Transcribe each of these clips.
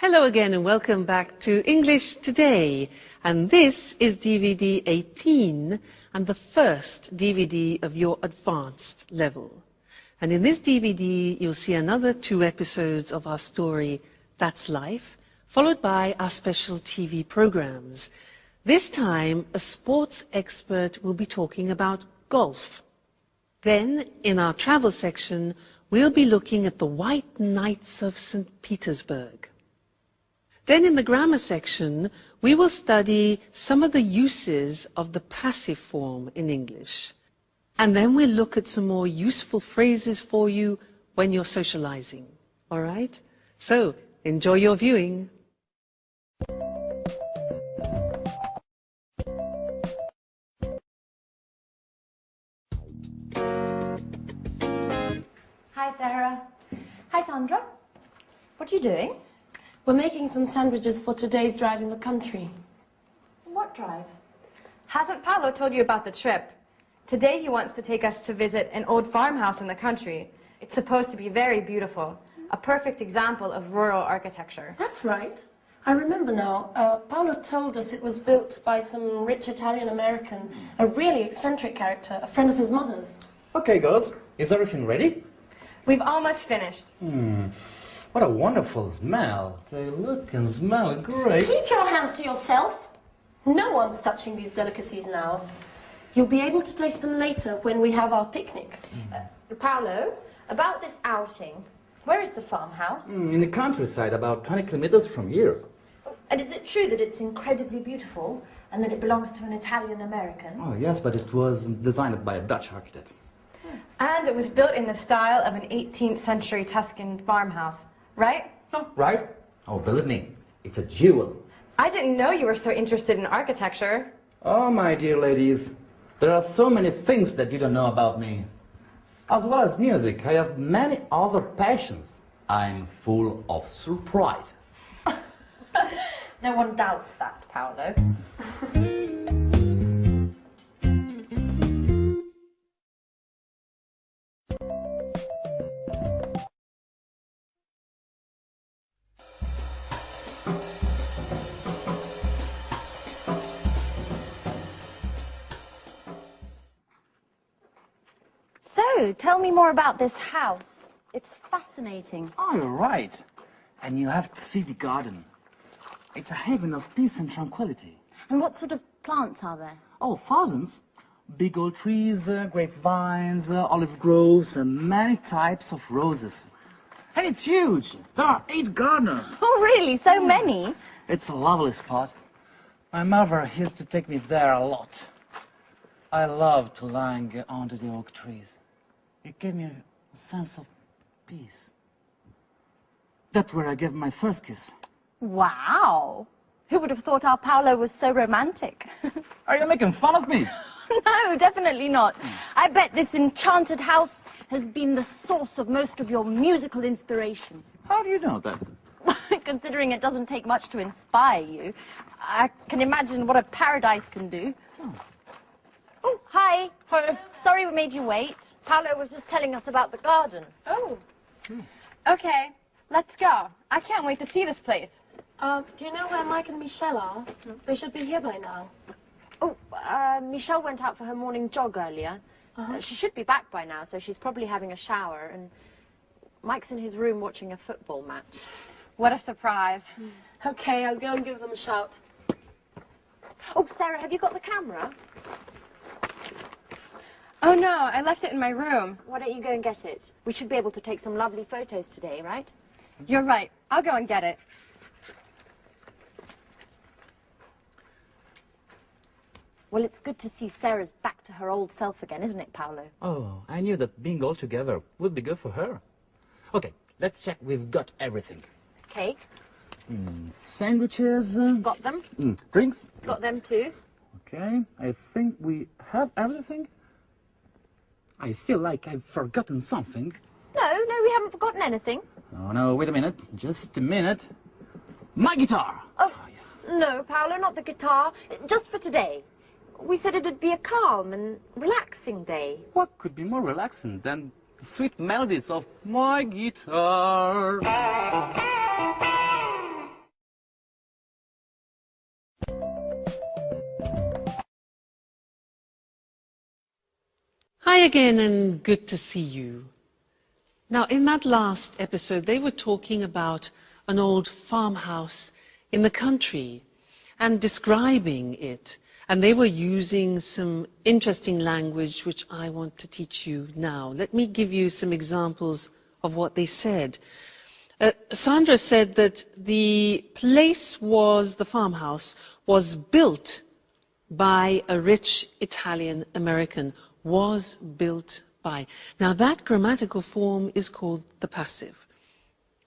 Hello again and welcome back to English Today. And this is DVD 18 and the first DVD of your advanced level. And in this DVD, you'll see another 2 episodes of our story, That's Life, followed by our special TV programs. This time, a sports expert will be talking about golf. Then, in our travel section, we'll be looking at the White Knights of St. Petersburg. Then in the grammar section, we will study some of the uses of the passive form in English. And then we'll look at some more useful phrases for you when you're socializing. All right? So, enjoy your viewing. Hi, Sarah. Hi, Sandra. What are you doing? We're making some sandwiches for today's drive in the country. What drive? Hasn't Paolo told you about the trip? Today he wants to take us to visit an old farmhouse in the country. It's supposed to be very beautiful, a perfect example of rural architecture. That's right. I remember now. Paolo told us it was built by some rich Italian-American, a really eccentric character, a friend of his mother's. Okay, girls. Is everything ready? We've almost finished. What a wonderful smell. They look and smell great. Keep your hands to yourself. No one's touching these delicacies now. You'll be able to taste them later when we have our picnic. Paolo, about this outing, where is the farmhouse? In the countryside, about 20 kilometers from here. And is it true that it's incredibly beautiful and that it belongs to an Italian-American? Oh, yes, but it was designed by a Dutch architect. And it was built in the style of an 18th century Tuscan farmhouse, right? Oh, right? Oh, believe me, it's a jewel. I didn't know you were so interested in architecture. Oh, my dear ladies, there are so many things that you don't know about me. As well as music, I have many other passions. I'm full of surprises. No one doubts that, Paolo. So, tell me more about this house. It's fascinating. Oh, you're right. And you have to see the garden. It's a haven of peace and tranquility. And what sort of plants are there? Oh, thousands. Big old trees, grapevines, olive groves, and many types of roses. And it's huge. There are 8 gardeners. Oh, really? So many? It's a lovely spot. My mother used to take me there a lot. I love to lying under the oak trees. It gave me a sense of peace. That's where I gave my first kiss. Wow. Who would have thought our Paolo was so romantic? Are you making fun of me? No, definitely not. I bet this enchanted house has been the source of most of your musical inspiration. How do you know that? Considering it doesn't take much to inspire you, I can imagine what a paradise can do. Oh, hi. Hi. Sorry we made you wait. Paolo was just telling us about the garden. Oh, Okay, let's go. I can't wait to see this place. do you know where Mike and Michelle are? They should be here by now. Oh, Michelle went out for her morning jog earlier. She should be back by now, so she's probably having a shower. And Mike's in his room watching a football match. What a surprise. Okay, I'll go and give them a shout. Oh, Sarah, have you got the camera? Oh no, I left it in my room. Why don't you go and get it? We should be able to take some lovely photos today, right? You're right. I'll go and get it. Well, it's good to see Sarah's back to her old self again, isn't it, Paolo? Oh, I knew that being all together would be good for her. Okay, let's check we've got everything. Okay, Sandwiches. got them. Drinks. Got them too. Okay, I think we have everything. I feel like I've forgotten something. No, we haven't forgotten anything. Oh, no, wait a minute. Just a minute. My guitar! Oh, no, Paolo, not the guitar. Just for today. We said it'd be a calm and relaxing day. What could be more relaxing than the sweet melodies of my guitar? Hi again and good to see you. Now, in that last episode, they were talking about an old farmhouse in the country and describing it. And they were using some interesting language which I want to teach you now. Let me give you some examples of what they said. Sandra said that the farmhouse was built by a rich Italian American, was built by. Now that grammatical form is called the passive.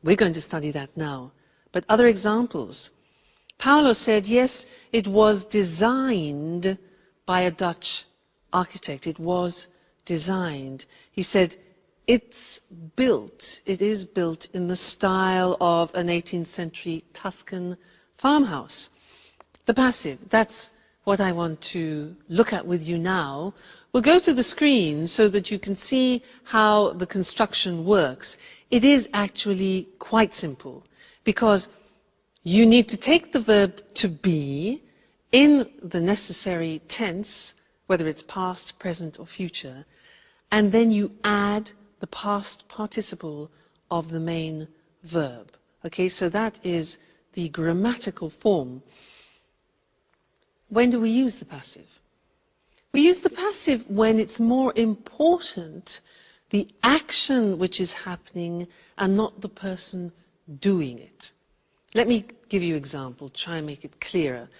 We're going to study that now. But other examples. Paolo said, yes, it was designed by a Dutch architect. It was designed. He said, it is built in the style of an 18th century Tuscan farmhouse. The passive, that's what I want to look at with you now. We'll go to the screen so that you can see how the construction works. It is actually quite simple because you need to take the verb to be in the necessary tense, whether it's past, present or future, and then you add the past participle of the main verb. Okay, so that is the grammatical form. When do we use the passive? We use the passive when it's more important the action which is happening and not the person doing it. Let me give you an example, try and make it clearer.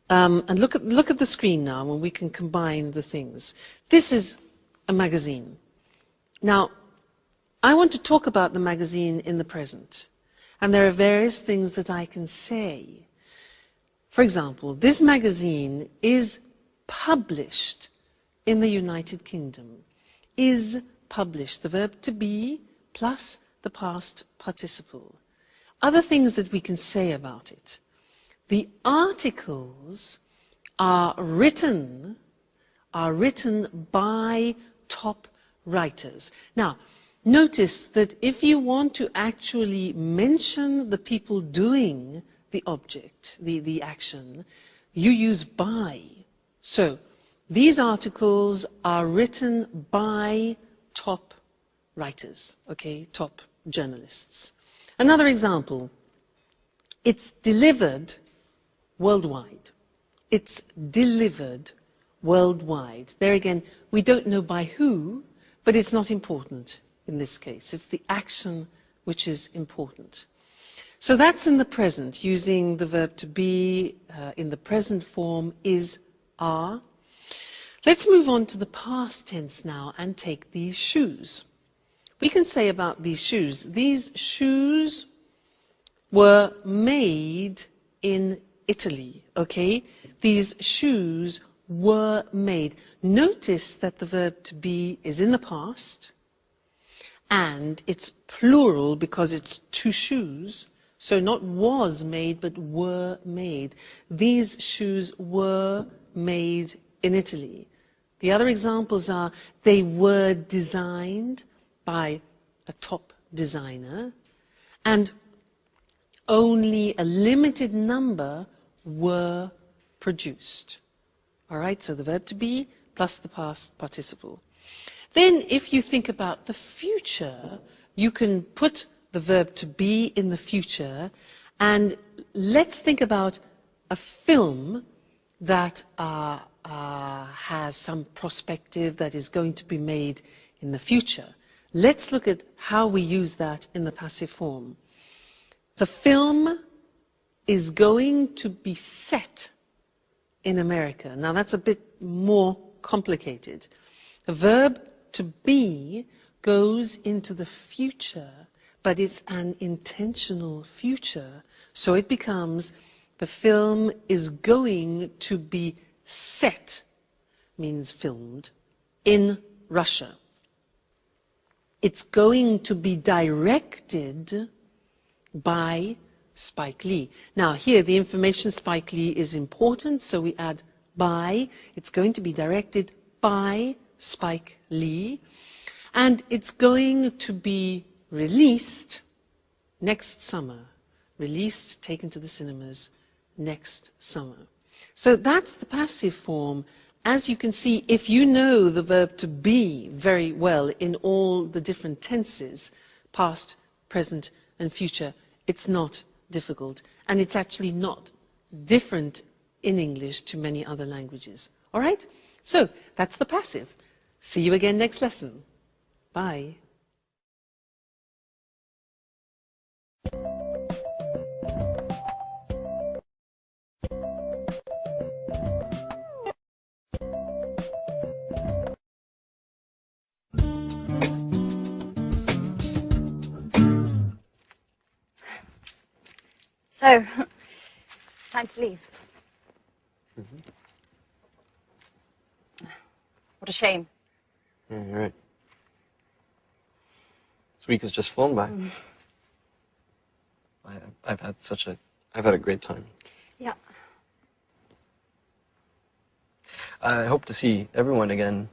And look at the screen now and we can combine the things. This is a magazine. Now, I want to talk about the magazine in the present. And there are various things that I can say. For example, this magazine is published in the United Kingdom. Is published, the verb to be plus the past participle. Other things that we can say about it. The articles are written by top writers. Now, notice that if you want to actually mention the people doing the object, the action, you use by. So, these articles are written by top writers, okay, top journalists. Another example, it's delivered worldwide. It's delivered worldwide. There again, we don't know by who, but it's not important in this case. It's the action which is important. So that's in the present, using the verb to be in the present form is, are. Let's move on to the past tense now and take these shoes. We can say about these shoes were made in Italy, okay? These shoes were made. Notice that the verb to be is in the past, and it's plural because it's two shoes, so not was made, but were made. These shoes were made in Italy. The other examples are, they were designed by a top designer, and only a limited number were produced. All right, so the verb to be plus the past participle. Then if you think about the future, you can put the verb to be in the future, and let's think about a film that has some perspective that is going to be made in the future. Let's look at how we use that in the passive form. The film is going to be set in America. Now that's a bit more complicated. The verb to be goes into the future, but it's an intentional future. So it becomes, the film is going to be set, means filmed, in Russia. It's going to be directed by Spike Lee. Now here the information Spike Lee is important, so we add by. It's going to be directed by Spike Lee, and it's going to be released next summer. Released, taken to the cinemas next summer. So that's the passive form, as you can see, if you know the verb to be very well in all the different tenses, past, present, and future, it's not difficult. And it's actually not different in English to many other languages. All right? So that's the passive. See you again next lesson. Bye. So, it's time to leave. What a shame. Yeah, you're right. This week has just flown by. I've had a great time. Yeah. I hope to see everyone again.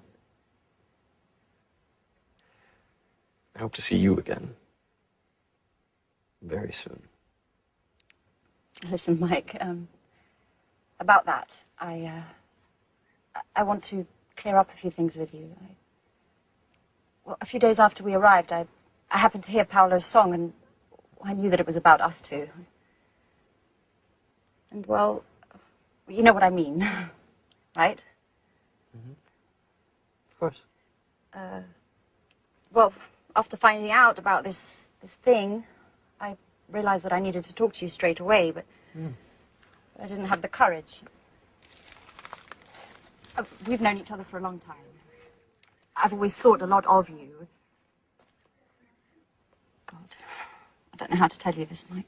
I hope to see you again. Very soon. Listen, Mike, about that, I want to clear up a few things with you. Well, a few days after we arrived, I happened to hear Paolo's song, and I knew that it was about us two. And, well, you know what I mean, right? Of course. Well, after finding out about this thing, I realized that I needed to talk to you straight away, but I didn't have the courage. We've known each other for a long time. I've always thought a lot of you. God, I don't know how to tell you this, Mike.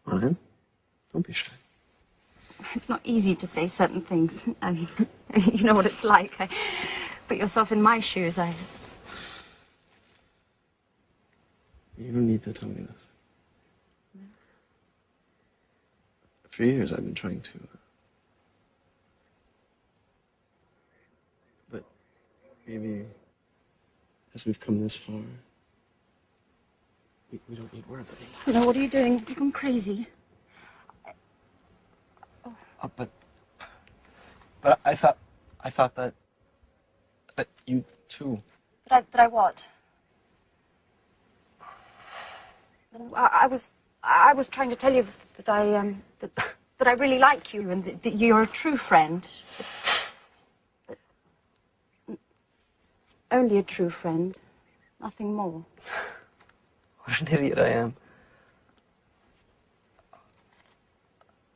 Come on in. Don't be shy. It's not easy to say certain things. I mean, you know what it's like. Put yourself in my shoes. You don't need to tell me this. For years, I've been trying to. But maybe as we've come this far, we don't need words anymore. No, what are you doing? You've gone crazy. But I thought that you too. That I what? I was trying to tell you that that I really like you and that you're a true friend. But only a true friend, nothing more. What an idiot I am.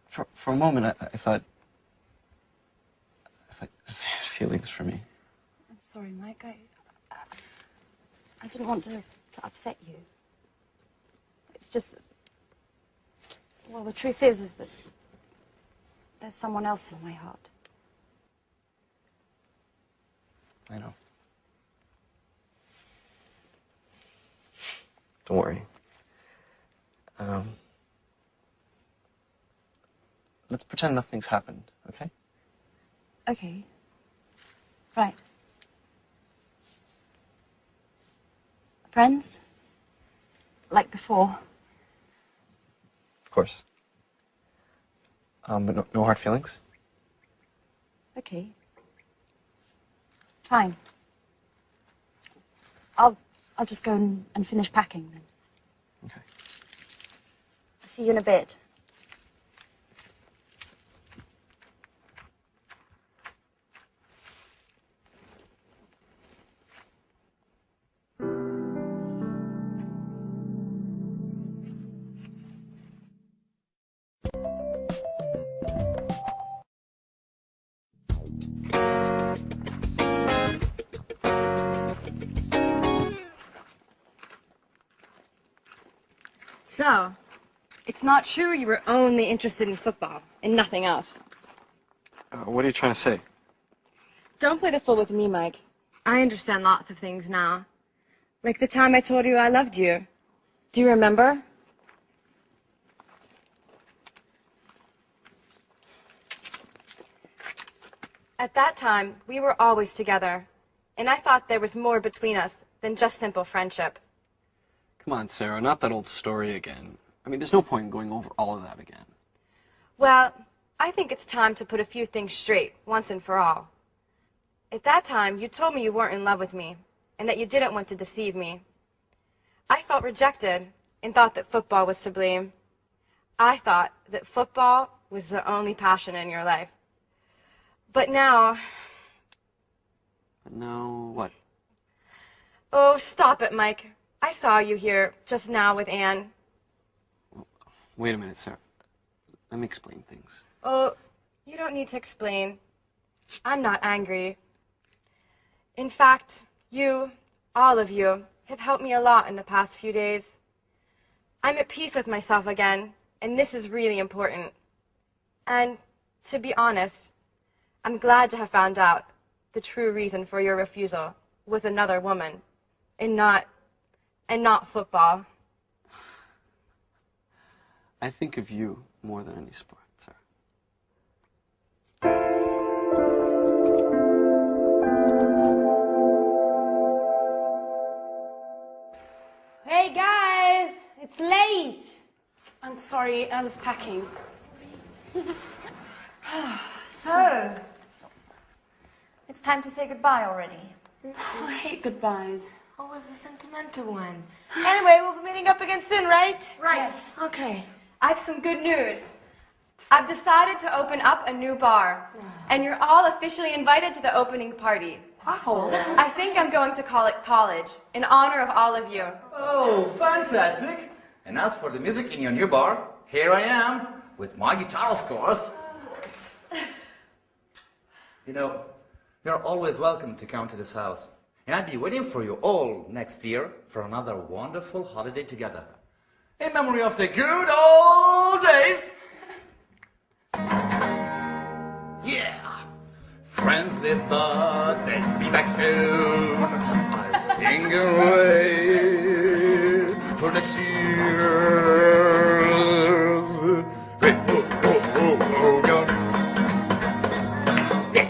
For a moment, I thought I had feelings for me. I'm sorry, Mike. I didn't want to upset you. It's just that, well, the truth is that there's someone else in my heart. I know. Don't worry. Let's pretend nothing's happened, okay? Okay. Right. Friends? Like before? Of course. But no hard feelings? Okay. Fine. I'll just go and finish packing then. Okay. I'll see you in a bit. So, it's not true you were only interested in football and nothing else. What are you trying to say? Don't play the fool with me, Mike. I understand lots of things now. Like the time I told you I loved you. Do you remember? At that time, we were always together. And I thought there was more between us than just simple friendship. Come on, Sarah, not that old story again. I mean, there's no point in going over all of that again. Well, I think it's time to put a few things straight, once and for all. At that time, you told me you weren't in love with me and that you didn't want to deceive me. I felt rejected and thought that football was to blame. I thought that football was the only passion in your life. But now... But now what? Oh, stop it, Mike. I saw you here just now with Anne. Wait a minute, Sarah. Let me explain things. Oh, you don't need to explain. I'm not angry. In fact, you, all of you, have helped me a lot in the past few days. I'm at peace with myself again, and this is really important. And, to be honest, I'm glad to have found out the true reason for your refusal was another woman, and not football. I think of you more than any sport, Sarah. Hey guys, it's late. I'm sorry, I was packing. So, it's time to say goodbye already. Oh, I hate goodbyes. Oh, it was a sentimental one. Anyway, we'll be meeting up again soon, right? Right. Yes. Okay. I have some good news. I've decided to open up a new bar, and you're all officially invited to the opening party. Wow. I think I'm going to call it College, in honor of all of you. Oh, fantastic. And as for the music in your new bar, here I am, with my guitar, of course. You know, you're always welcome to come to this house. And I'll be waiting for you all next year for another wonderful holiday together. In memory of the good old days. Yeah. Friends live but they'll be back soon. I'll sing away for next year's. Hey, oh, oh, oh, oh, God. Yeah.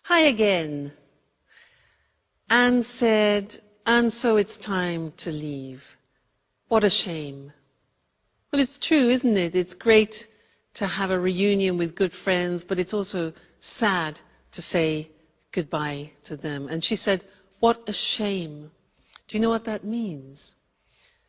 Hi again. Anne said, and so it's time to leave. What a shame. Well, it's true, isn't it? It's great to have a reunion with good friends, but it's also sad to say goodbye to them. And she said, what a shame. Do you know what that means?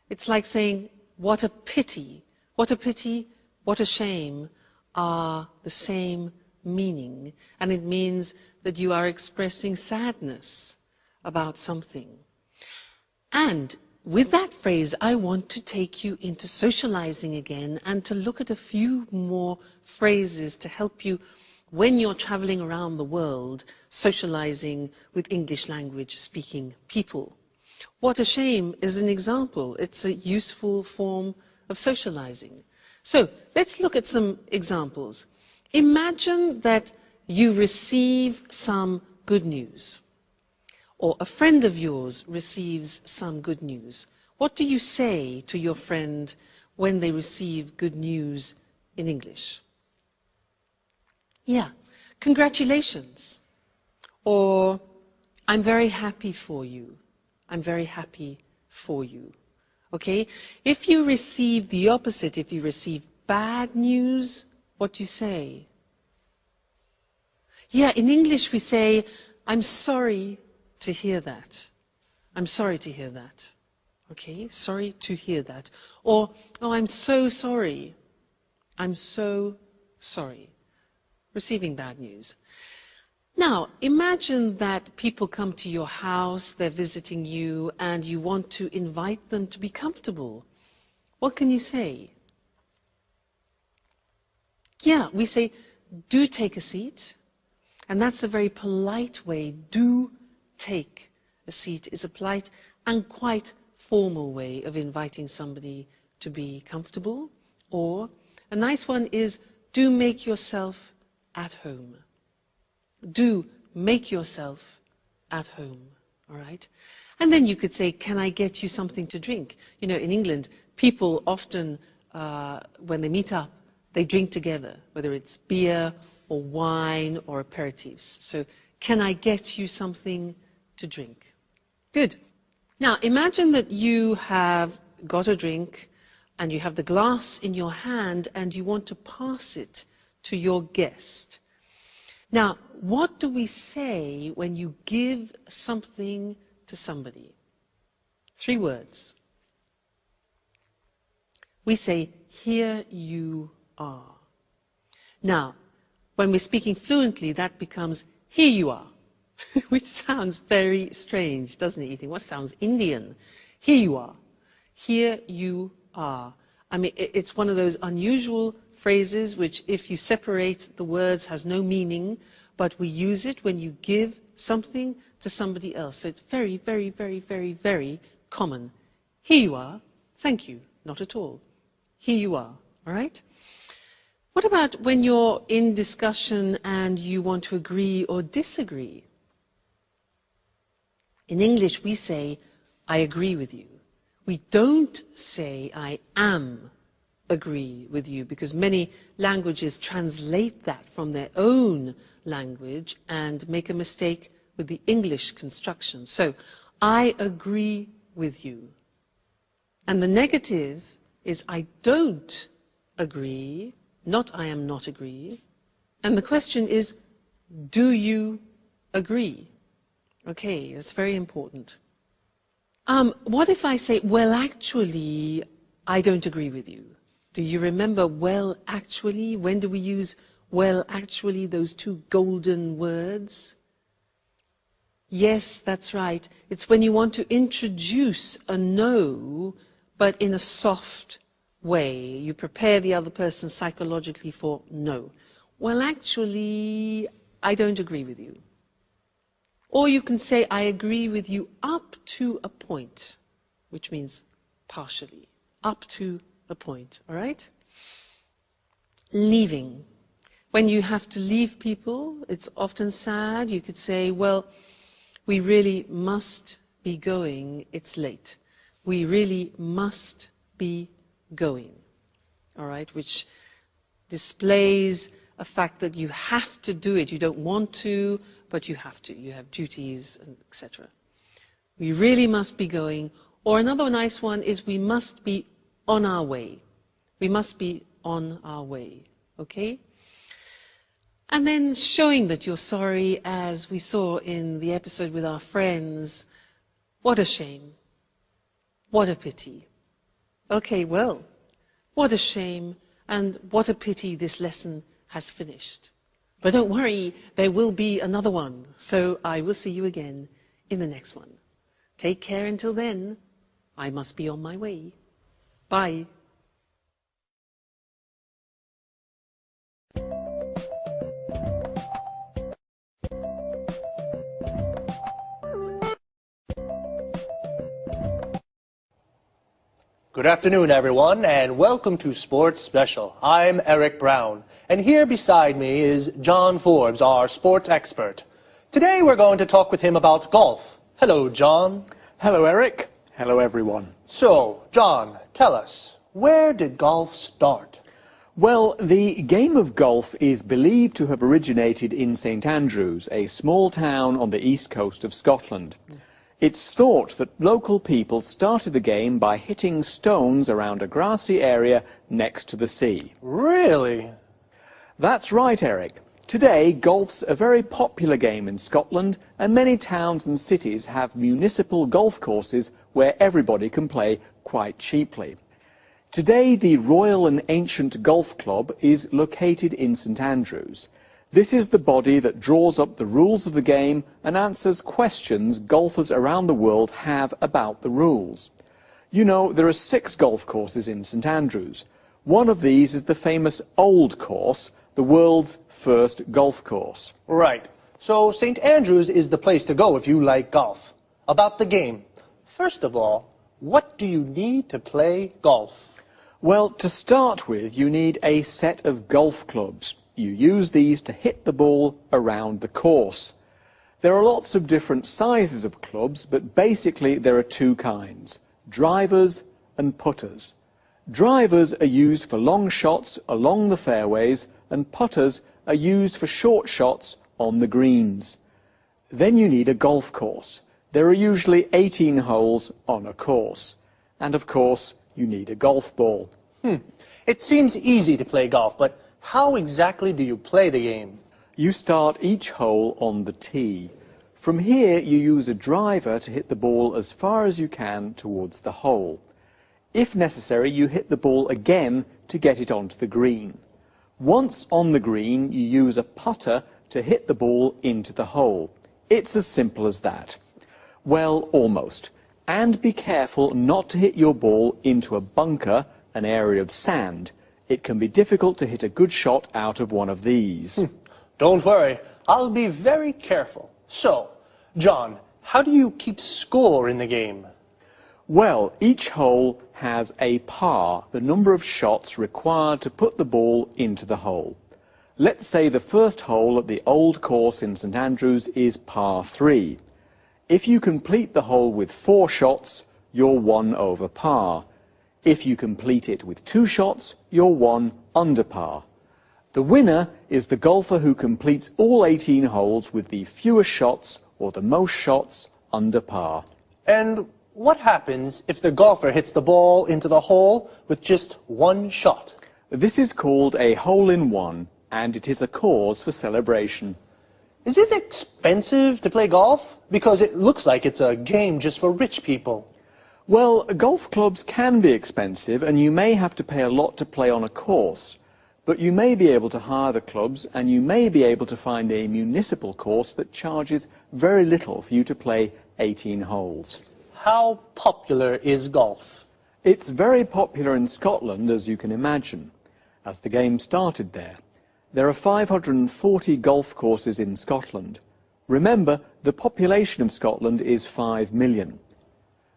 It's like saying, what a pity. What a pity, what a shame are the same meaning. And it means that you are expressing sadness about something. And with that phrase, I want to take you into socializing again and to look at a few more phrases to help you when you're traveling around the world, socializing with English language speaking people. What a shame is an example. It's a useful form of socializing. So let's look at some examples. Imagine that you receive some good news, or a friend of yours receives some good news. What do you say to your friend when they receive good news in English? Yeah, congratulations. Or, I'm very happy for you. I'm very happy for you. Okay? If you receive the opposite, if you receive bad news, what do you say? Yeah, in English we say, I'm sorry to hear that. I'm sorry to hear that. Okay, sorry to hear that. Or, oh, I'm so sorry. I'm so sorry. Receiving bad news. Now, imagine that people come to your house, they're visiting you, and you want to invite them to be comfortable. What can you say? Yeah, we say, do take a seat. And that's a very polite way. Do take a seat is a polite and quite formal way of inviting somebody to be comfortable. Or a nice one is, do make yourself at home. Do make yourself at home, all right? And then you could say, can I get you something to drink? You know, in England, people often, when they meet up, they drink together, whether it's beer or wine or aperitifs. So, can I get you something to drink? Good. Now, imagine that you have got a drink and you have the glass in your hand and you want to pass it to your guest. Now, what do we say when you give something to somebody? 3 words. We say, here you are. Now, when we're speaking fluently, that becomes, here you are, which sounds very strange, doesn't it? You think, what sounds Indian? Here you are. Here you are. I mean, it's one of those unusual phrases which, if you separate the words, has no meaning, but we use it when you give something to somebody else. So it's very, very, very, very, very common. Here you are. Thank you. Not at all. Here you are. All right? What about when you're in discussion and you want to agree or disagree? In English, we say, I agree with you. We don't say, I am agree with you, because many languages translate that from their own language and make a mistake with the English construction. So, I agree with you. And the negative is, I don't agree, not I am not agree. And the question is, do you agree? Okay, that's very important. What if I say, well, actually, I don't agree with you? Do you remember well, actually? When do we use well, actually, those 2 golden words? Yes, that's right. It's when you want to introduce a no, but in a soft way. You prepare the other person psychologically for no. Well, actually, I don't agree with you. Or you can say, I agree with you up to a point, which means partially, up to a point, all right? Leaving. When you have to leave people, it's often sad. You could say, well, we really must be going, it's late. We really must be going, all right? Which displays a fact that you have to do it. You don't want to, but you have to. You have duties, etc. We really must be going. Or another nice one is, we must be on our way. We must be on our way, okay? And then showing that you're sorry, as we saw in the episode with our friends. What a shame. What a pity. Okay, well, what a shame and what a pity this lesson has finished. But don't worry, there will be another one. So I will see you again in the next one. Take care until then. I must be on my way. Bye. Good afternoon, everyone, and welcome to Sports Special. I'm Eric Brown, and here beside me is John Forbes, our sports expert. Today we're going to talk with him about golf. Hello, John. Hello, Eric. Hello, everyone. So, John, tell us, where did golf start? Well, the game of golf is believed to have originated in St Andrews, a small town on the east coast of Scotland. It's thought that local people started the game by hitting stones around a grassy area next to the sea. Really? That's right, Eric. Today, golf's a very popular game in Scotland, and many towns and cities have municipal golf courses where everybody can play quite cheaply. Today, the Royal and Ancient Golf Club is located in St Andrews. This is the body that draws up the rules of the game and answers questions golfers around the world have about the rules. You know, there are 6 golf courses in St Andrews. One of these is the famous Old Course, the world's first golf course. Right. So St Andrews is the place to go if you like golf. About the game. First of all, what do you need to play golf? Well, to start with, you need a set of golf clubs. You use these to hit the ball around the course. There are lots of different sizes of clubs, but basically there are 2 kinds, drivers and putters. Drivers are used for long shots along the fairways, and putters are used for short shots on the greens. Then you need a golf course. There are usually 18 holes on a course. And of course, you need a golf ball. It seems easy to play golf, but how exactly do you play the game? You start each hole on the tee. From here, you use a driver to hit the ball as far as you can towards the hole. If necessary, you hit the ball again to get it onto the green. Once on the green, you use a putter to hit the ball into the hole. It's as simple as that. Well, almost. And be careful not to hit your ball into a bunker, an area of sand. It can be difficult to hit a good shot out of one of these. Don't worry, I'll be very careful. So, John, how do you keep score in the game? Well, each hole has a par, the number of shots required to put the ball into the hole. Let's say the first hole at the old course in St Andrews is par 3. If you complete the hole with 4 shots, you're 1 over par. If you complete it with 2 shots, you're 1 under par. The winner is the golfer who completes all 18 holes with the fewest shots or the most shots under par. And what happens if the golfer hits the ball into the hole with just 1 shot? This is called a hole-in-one, and it is a cause for celebration. Is it expensive to play golf? Because it looks like it's a game just for rich people. Well, golf clubs can be expensive, and you may have to pay a lot to play on a course. But you may be able to hire the clubs, and you may be able to find a municipal course that charges very little for you to play 18 holes. How popular is golf? It's very popular in Scotland, as you can imagine, as the game started there. There are 540 golf courses in Scotland. Remember, the population of Scotland is 5 million.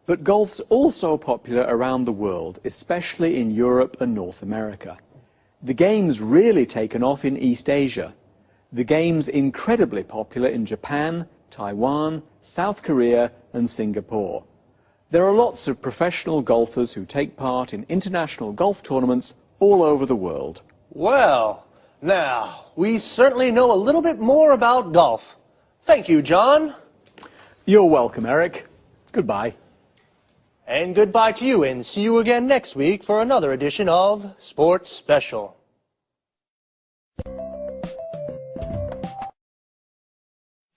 But golf's also popular around the world, especially in Europe and North America. The game's really taken off in East Asia. The game's incredibly popular in Japan, Taiwan, South Korea and Singapore. There are lots of professional golfers who take part in international golf tournaments all over the world. Well, now, we certainly know a little bit more about golf. Thank you, John. You're welcome, Eric. Goodbye. And goodbye to you, and see you again next week for another edition of Sports Special.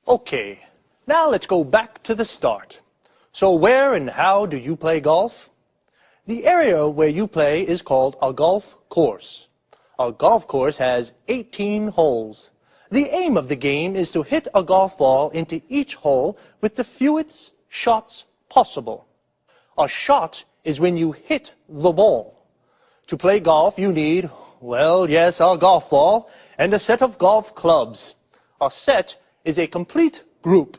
Okay, now let's go back to the start. So where and how do you play golf? The area where you play is called a golf course. A golf course has 18 holes. The aim of the game is to hit a golf ball into each hole with the fewest shots possible. A shot is when you hit the ball. To play golf, you need, well, yes, a golf ball and a set of golf clubs. A set is a complete group.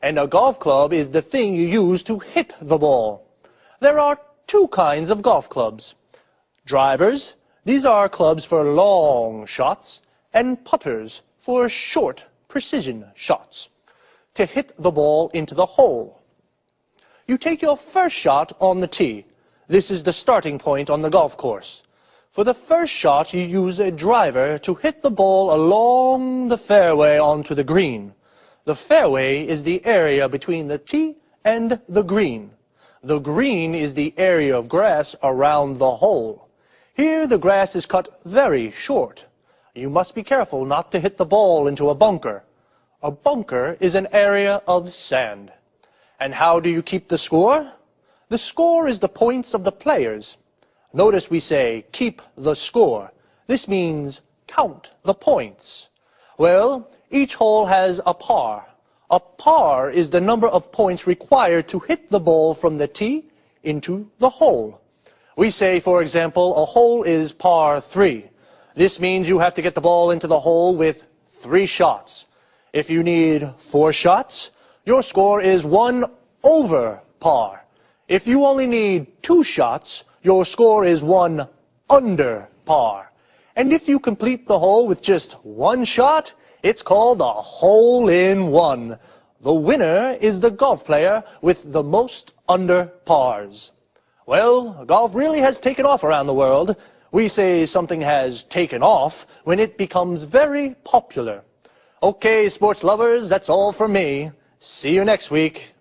And a golf club is the thing you use to hit the ball. There are 2 kinds of golf clubs. Drivers, these are clubs for long shots, and putters for short precision shots, to hit the ball into the hole. You take your first shot on the tee. This is the starting point on the golf course. For the first shot, you use a driver to hit the ball along the fairway onto the green. The fairway is the area between the tee and the green. The green is the area of grass around the hole. Here, the grass is cut very short. You must be careful not to hit the ball into a bunker. A bunker is an area of sand. And how do you keep the score? The score is the points of the players. Notice we say, keep the score. This means count the points. Well, each hole has a par. A par is the number of points required to hit the ball from the tee into the hole. We say, for example, a hole is par 3. This means you have to get the ball into the hole with 3 shots. If you need 4 shots, your score is 1 over par. If you only need 2 shots, your score is 1 under par. And if you complete the hole with just 1 shot, it's called a hole-in-one. The winner is the golf player with the most under pars. Well, golf really has taken off around the world. We say something has taken off when it becomes very popular. Okay, sports lovers, that's all from me. See you next week.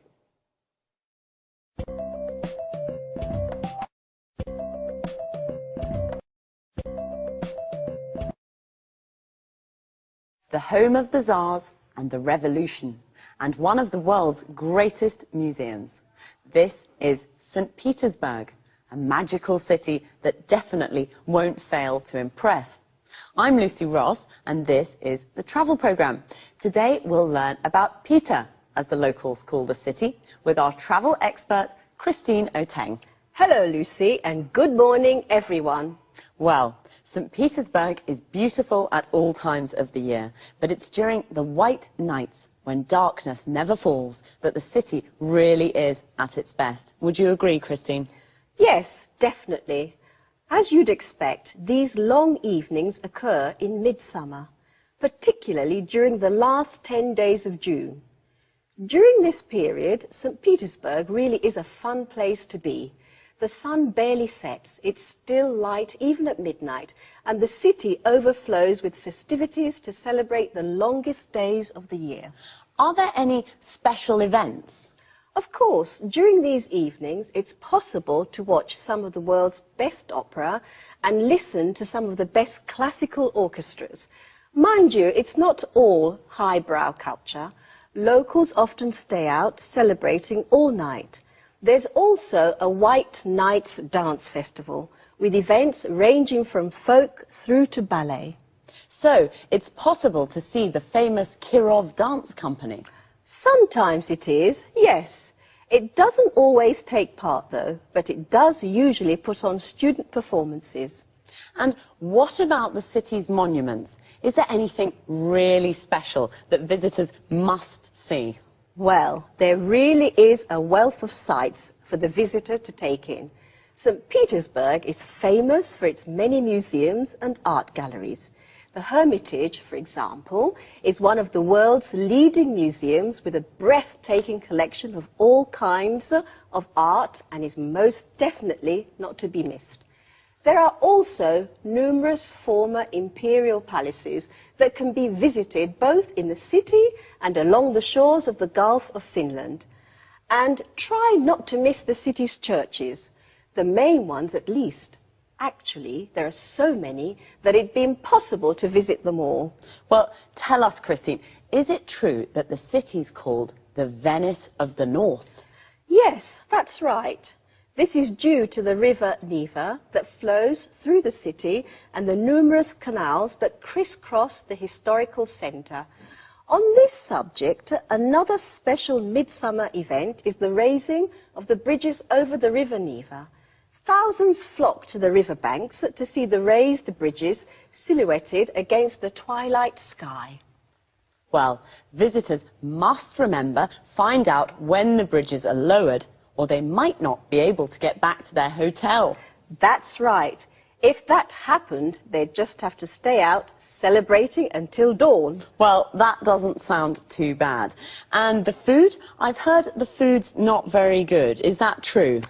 The home of the Tsars and the Revolution, and one of the world's greatest museums. This is St. Petersburg, a magical city that definitely won't fail to impress. I'm Lucy Ross, and this is the travel programme. Today we'll learn about Peter, as the locals call the city, with our travel expert, Christine Oteng. Hello, Lucy, and good morning, everyone. Well, St. Petersburg is beautiful at all times of the year, but it's during the white nights, when darkness never falls, that the city really is at its best. Would you agree, Christine? Yes, definitely. As you'd expect, these long evenings occur in midsummer, particularly during the last 10 days of June. During this period, St. Petersburg really is a fun place to be. The sun barely sets, it's still light even at midnight, and the city overflows with festivities to celebrate the longest days of the year. Are there any special events? Of course, during these evenings, it's possible to watch some of the world's best opera and listen to some of the best classical orchestras. Mind you, it's not all highbrow culture. Locals often stay out celebrating all night. There's also a White Nights Dance Festival, with events ranging from folk through to ballet. So, it's possible to see the famous Kirov Dance Company? Sometimes it is, yes. It doesn't always take part, though, but it does usually put on student performances. And what about the city's monuments? Is there anything really special that visitors must see? Well, there really is a wealth of sights for the visitor to take in. St. Petersburg is famous for its many museums and art galleries. The Hermitage, for example, is one of the world's leading museums with a breathtaking collection of all kinds of art and is most definitely not to be missed. There are also numerous former imperial palaces that can be visited both in the city and along the shores of the Gulf of Finland. And try not to miss the city's churches, the main ones at least. Actually, there are so many that it'd be impossible to visit them all. Well, tell us, Christine, is it true that the city's called the Venice of the North? Yes, that's right. This is due to the river Neva that flows through the city and the numerous canals that crisscross the historical centre. On this subject, another special midsummer event is the raising of the bridges over the river Neva. Thousands flock to the riverbanks to see the raised bridges silhouetted against the twilight sky. Well, visitors must remember, find out when the bridges are lowered, or they might not be able to get back to their hotel. That's right. If that happened, they'd just have to stay out celebrating until dawn. Well, that doesn't sound too bad. And the food? I've heard the food's not very good. Is that true?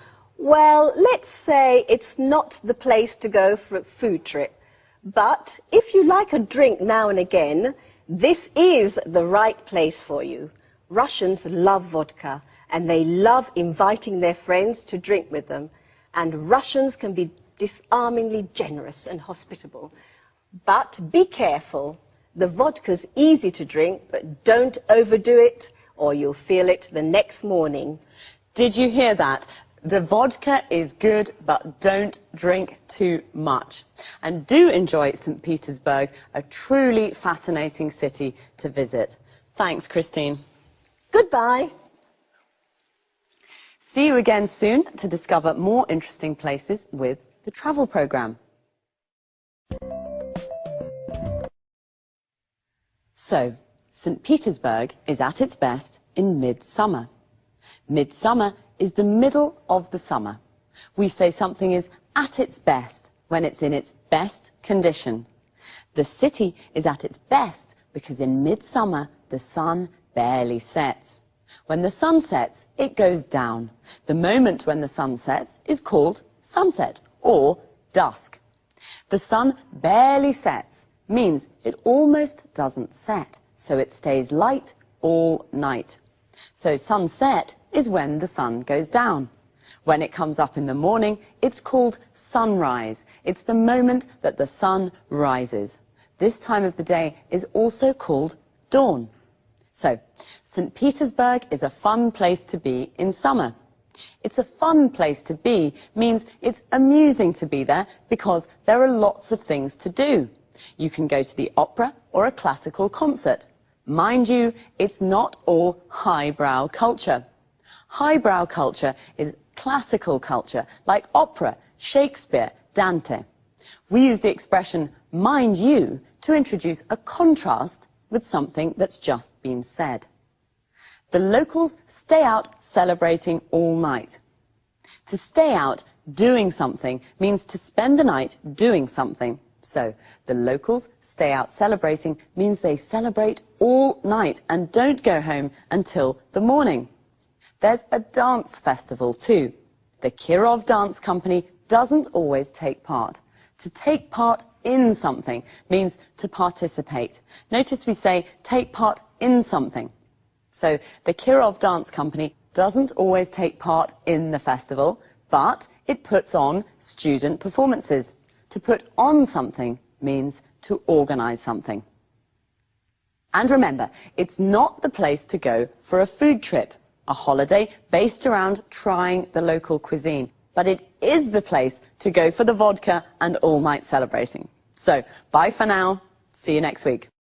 Well, let's say it's not the place to go for a food trip. But if you like a drink now and again, this is the right place for you. Russians love vodka, and they love inviting their friends to drink with them. And Russians can be disarmingly generous and hospitable. But be careful. The vodka's easy to drink, but don't overdo it, or you'll feel it the next morning. Did you hear that? The vodka is good, but don't drink too much. And do enjoy St. Petersburg, a truly fascinating city to visit. Thanks, Christine. Goodbye. See you again soon to discover more interesting places with the travel programme. So, St. Petersburg is at its best in midsummer. Midsummer is the middle of the summer. We say something is at its best when it's in its best condition. The city is at its best because in midsummer the sun barely sets. When the sun sets, it goes down. The moment when the sun sets is called sunset or dusk. The sun barely sets means it almost doesn't set. so it stays light all night. So sunset is when the sun goes down. When it comes up in the morning, it's called sunrise. It's the moment that the sun rises. This time of the day is also called dawn. So, St. Petersburg is a fun place to be in summer. It's a fun place to be means it's amusing to be there because there are lots of things to do. You can go to the opera or a classical concert. Mind you, it's not all highbrow culture. Highbrow culture is classical culture, like opera, Shakespeare, Dante. We use the expression, mind you, to introduce a contrast with something that's just been said. The locals stay out celebrating all night. To stay out doing something means to spend the night doing something. So, the locals stay out celebrating means they celebrate all night and don't go home until the morning. There's a dance festival too. The Kirov Dance Company doesn't always take part. To take part in something means to participate. Notice we say take part in something. So the Kirov Dance Company doesn't always take part in the festival, but it puts on student performances. To put on something means to organize something. And remember, it's not the place to go for a food trip, a holiday based around trying the local cuisine. But it is the place to go for the vodka and all-night celebrating. So, bye for now. See you next week.